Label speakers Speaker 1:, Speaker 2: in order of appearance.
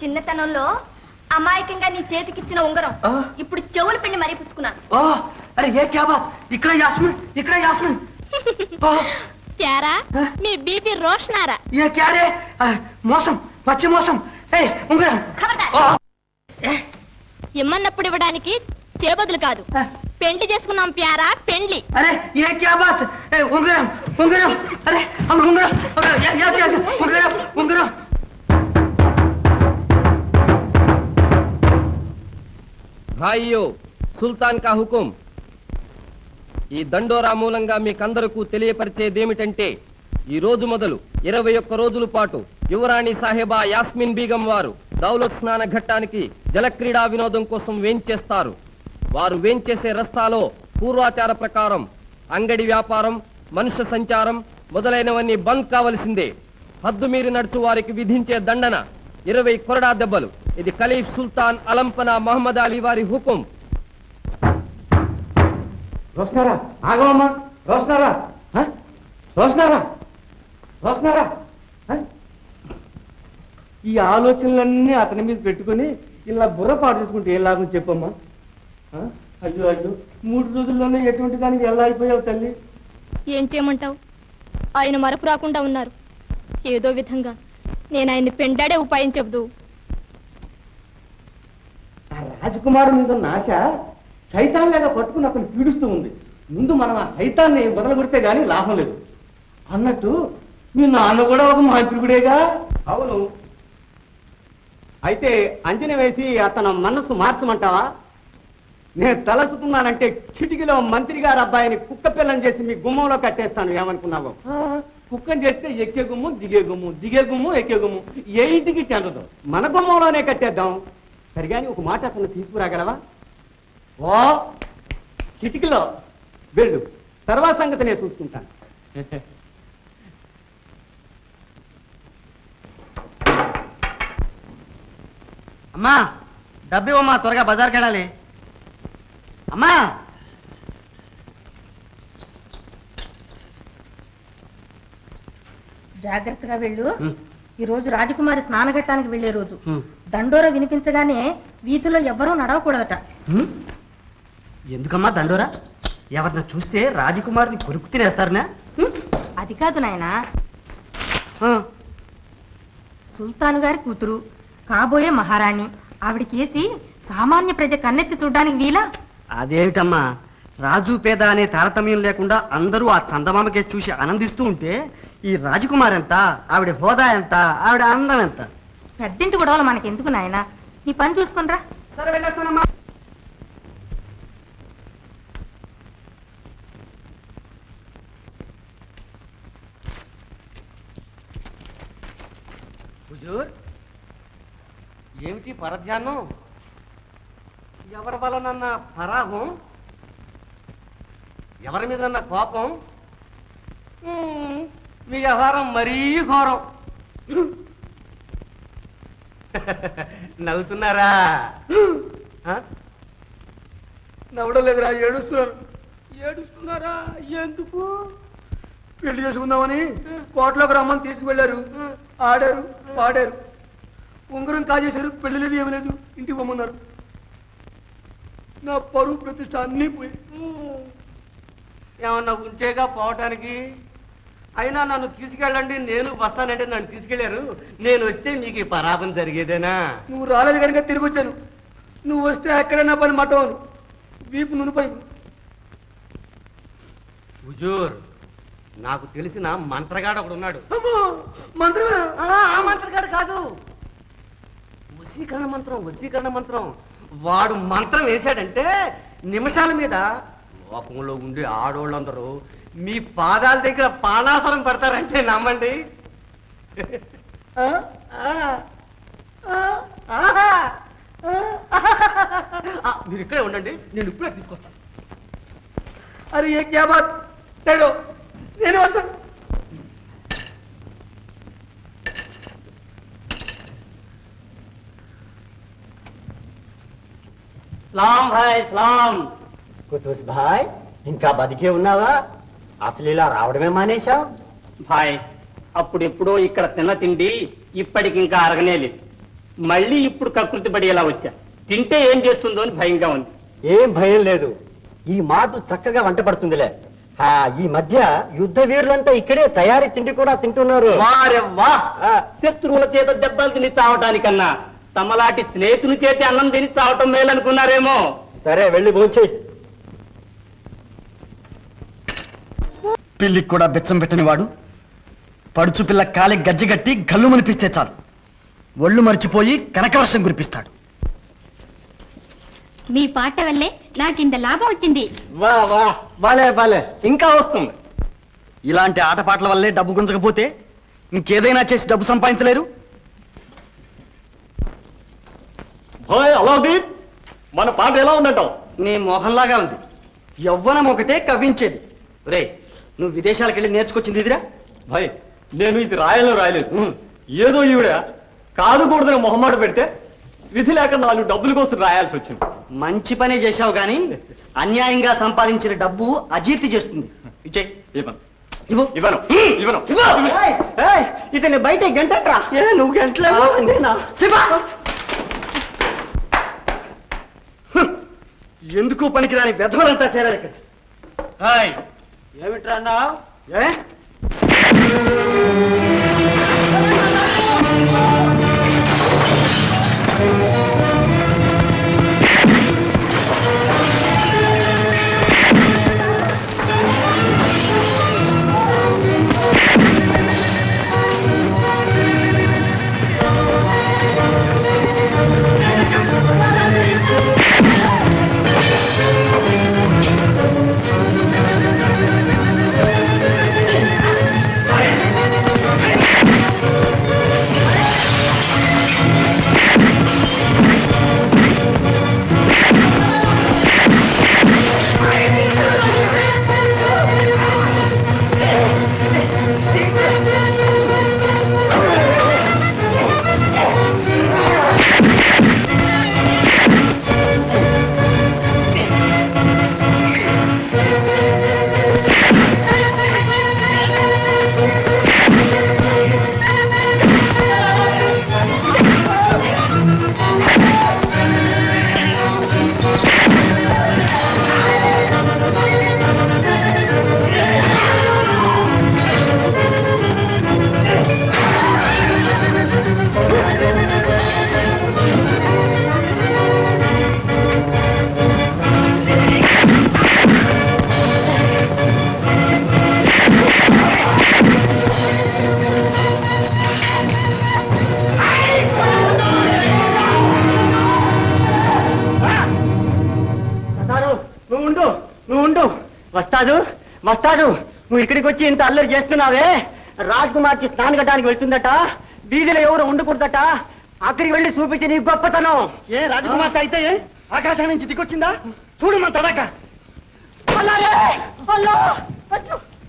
Speaker 1: చిన్నతనంలో అమాయకంగా నీ చేతికిచ్చిన ఉంగరం ఇప్పుడు చెవులు పిండి మరీ పుచ్చుకున్నాను.
Speaker 2: అరే ఏ క్యా బాత్, ఇక్కడ యాస్మిన్, ఇక్కడ యాస్మిన్.
Speaker 1: క్యారా మీ బీపీ రోషనారా?
Speaker 2: ఏ క్యా రే, మోసం, పచ్చి మోసం. ఉంగరం
Speaker 1: ఇమ్మన్నప్పుడు ఇవ్వడానికి చేబదులు కాదు, పెండ్లి చేసుకున్నాం ప్యారా, పెండ్లి.
Speaker 2: అరే ఏ క్యా బాత్, ఉంగరం, ఉంగరం. అరే ఉంగరం, ఉంగరం, ఉంగరం.
Speaker 3: భాయ్యో, సుల్తాన్ కా హుకుం. ఈ దండోరా మూలంగా మీకందరకు తెలియపరిచేదేమిటంటే, ఈ రోజు మొదలు 21 రోజుల పాటు యువరాణి సాహెబా యాస్మిన్ బీగం వారు దౌలత్ స్నాన ఘట్టానికి జలక్రీడా వినోదం కోసం వేంచేస్తారు. వారు వేంచేసే రస్తాలో పూర్వాచార ప్రకారం అంగడి వ్యాపారం, మనుష్య సంచారం మొదలైనవన్నీ బంద్ కావలసిందే. హద్దు మీరి నడుచు వారికి విధించే దండన 20 కొరడా దెబ్బలు. ఇది ఖలీఫ్ సుల్తాన్ అలంపనా మహమ్మద్ అలీ వారి హుకుం.
Speaker 2: రోషనారా, ఆగమమ్మా. రోషనారా, రోషనారా, రోషనారా. ఈ ఆలోచనలన్నీ అతని మీద పెట్టుకుని ఇలా బుర్ర పాటు చేసుకుంటే ఏం లాభం చెప్పమ్మా? అయ్యో అయ్యో, 3 రోజుల్లోనే ఎటువంటి దానికి ఎలా అయిపోయావు తల్లి?
Speaker 1: ఏం చేయమంటావు, ఆయన మరపు రాకుండా ఉన్నారు. ఏదో విధంగా నేను ఆయన్ని పెండాడే ఉపాయం చెబుదు.
Speaker 2: ఆ రాజకుమారు మీద ఉన్న ఆశ సైతాన్ లాగా పట్టుకుని అతను పీడిస్తూ ఉంది. ముందు మనం ఆ సైతాన్ని వదలగొడితే గానీ లాభం లేదు. అన్నట్టు మీ నాన్న కూడా ఒక మంత్రికుడేగా?
Speaker 4: అవును. అయితే అంజన వేసి అతను మనస్సు మార్చమంటావా? నేను తలసుకున్నానంటే చిటికిలో మంత్రి గారు అబ్బాయిని కుక్క పిల్లని చేసి మీ గుమ్మంలో కట్టేస్తాను. ఏమనుకున్నావు?
Speaker 2: కుక్కని చేస్తే ఎక్కే గుమ్ము, దిగే గుమ్ము, దిగే గుమ్ము, ఎక్కే గుమ్ము, ఏ ఇంటికి చెందదు.
Speaker 4: మన గుమ్మంలోనే కట్టేద్దాం. సరిగాని ఒక మాట అతను తీసుకురాగలవా?
Speaker 2: ఓ చిటికిలో
Speaker 4: వెళ్ళు, తర్వాత సంగతి నేను చూసుకుంటాను.
Speaker 2: అమ్మా, డబ్బివమ్మా, త్వరగా బజార్కి వెళ్ళాలి. అమ్మా,
Speaker 5: జాగ్రత్తగా వెళ్ళు. ఈ రోజు రాజకుమారి స్నానఘట్టానికి వెళ్లే రోజు. దండోర వినిపించగానే వీధిలో ఎవ్వరూ నడవకూడదట.
Speaker 4: ఎందుకమ్మా దండోరా? ఎవరిన చూస్తే రాజకుమారిని కొరుకు తినేస్తారనా?
Speaker 5: అది కాదు నాయనా, సుల్తాన్ గారి కూతురు, కాబోయే మహారాణి. ఆవిడకేసి సామాన్య ప్రజ కన్నెత్తి చూడడానికి వీలా?
Speaker 4: అదేమిటమ్మా, రాజు పేద అనే తారతమ్యం లేకుండా అందరూ ఆ చందమామ కేసు చూసి ఆనందిస్తూ ఉంటే ఈ రాజకుమారి ఎంత, ఆవిడ హోదా ఎంత, ఆవిడ అందం ఎంత?
Speaker 5: పెద్దింటి గొడవలు మనకెందుకు నాయనా, నీ పని చూసుకునిరా.
Speaker 4: సరే వెళ్ళేస్తానమ్మా.
Speaker 2: హుజూర్, ఏమిటి పరధ్యానం? ఎవరి వలనన్నా పరాహం, ఎవరి మీద కోపం? మీ వ్యవహారం మరీ ఘోరం. నవ్వుతున్నారా? నవ్వడం లేదురా, ఏడుస్తున్నారు. ఏడుస్తున్నారా? ఎందుకు? పెళ్లి చేసుకుందామని కోటలోకి రమ్మని తీసుకువెళ్ళారు. ఆడారు, పాడారు, ఉంగరం కాజేశారు. పెళ్లి లేదు, ఏమి లేదు, ఇంటికి పొమ్మన్నారు. నా పరువు ప్రతిష్ట అన్నీ పోయి. ఏమన్నా ఉంచేగా పోవటానికి? అయినా నన్ను తీసుకెళ్ళండి, నేను వస్తానంటే నన్ను తీసుకెళ్లారు. నేను వస్తే మీకు ఈ పరాపం జరిగేదేనా? నువ్వు రాలేదు కనుక తిరిగి వచ్చాను. నువ్వు వస్తే ఎక్కడైనా పని మటవను, వీపు నునుపై. హుజూర్, నాకు తెలిసిన మంత్రగాడు ఒకడు ఉన్నాడు. మంత్రమే? ఆ మంత్రగాడు కాదు, వశీకరణ మంత్రం, వశీకరణ మంత్రం. వాడు మంత్రం వేశాడంటే నిమిషాల మీద లోకంలో ఉండే ఆడోళ్ళందరూ మీ పాదాల దగ్గర పానాసనం పడతారంటే నమ్మండి. మీరు ఇక్కడే ఉండండి, నేను ఇప్పుడే తీసుకొస్తాను. అరే ఏ క్యా బాత్, నేను వస్తాను.
Speaker 4: స్లాం భాయ్, స్లాం. కుతుస్ భాయ్, ఇంకా బతికే ఉన్నావా? అసలు ఇలా రావడమే మానేశావు?
Speaker 6: భాయ్, అప్పుడెప్పుడో ఇక్కడ తిన్న తిండి ఇప్పటికి ఇంకా అరగనేలేదు.
Speaker 2: మళ్ళీ ఇప్పుడు కకృతి పడేలా వచ్చా. తింటే ఏం చేస్తుందో అని భయంగా ఉంది.
Speaker 4: ఏం భయం లేదు, ఈ మాట చక్కగా వంట పడుతుందిలే. ఈ మధ్య యుద్ధ వీరులంతా ఇక్కడే తయారీ తిండి కూడా తింటున్నారు.
Speaker 2: వారెవ్వా, శత్రువుల చేత దెబ్బలు తిని చావటానికన్నా తమలాంటి స్నేహితుని చేతి అన్నం తిని చావటం మేలనుకున్నారేమో.
Speaker 4: సరే వెళ్ళి భోంచేయి. పిల్లికి కూడా బెచ్చం పెట్టని వాడు పడుచు పిల్ల కాలి గజ్జగట్టి గల్లు మనిపిస్తే చాలు ఒళ్ళు మరిచిపోయి కనకవర్షం కురిపిస్తాడు.
Speaker 1: మీ పాట వల్లే నాకింత లాభం వచ్చింది.
Speaker 2: వా వా, బాలే బాలే, ఇంకా వస్తుంది.
Speaker 4: ఇలాంటి ఆటపాటల వల్లే డబ్బు గుంజకపోతే ఇంకేదైనా చేసి డబ్బు సంపాదించలేరు.
Speaker 2: అలాదీన్, మన పాట ఎలా ఉందంటావు?
Speaker 4: నీ మోహంలాగా ఉంది. యవ్వనం ఒకటే కవ్వించేది. రే, నువ్వు విదేశాలకు వెళ్ళి నేర్చుకొచ్చింది ఇదిరా?
Speaker 2: భయ్, నేను ఇది రాయలేదు. ఏదో ఈవిడ కాదుకూడదని మొహమాట పెడితే విధి లేక 4 డబ్బుల కోసం రాయాల్సి వచ్చింది.
Speaker 4: మంచి పనే చేశావు గాని అన్యాయంగా సంపాదించిన డబ్బు అజీర్తి చేస్తుంది. విజయ్,
Speaker 2: ఇవ్వను.
Speaker 4: ఇతని బయట గంటట్రా. నువ్వు గంటలే ఎందుకు పనికిరాని వెధవలంతా చేరారు ఇక్కడ.
Speaker 2: ఏమిట్రా?
Speaker 4: ఏ వస్తాడు. నువ్వు ఇక్కడికి వచ్చి ఇంత అల్లరి చేస్తున్నావే. రాజ్కుమార్కి స్నానం కట్టడానికి వెళ్తుందట, వీధిలో ఎవరు ఉండకూడదట. అక్కడికి వెళ్ళి చూపించి నీ గొప్పతనం. ఏ రాజకుమార్తె అయితే ఆకాశం నుంచి దిగొచ్చిందా? చూడు మన తడక.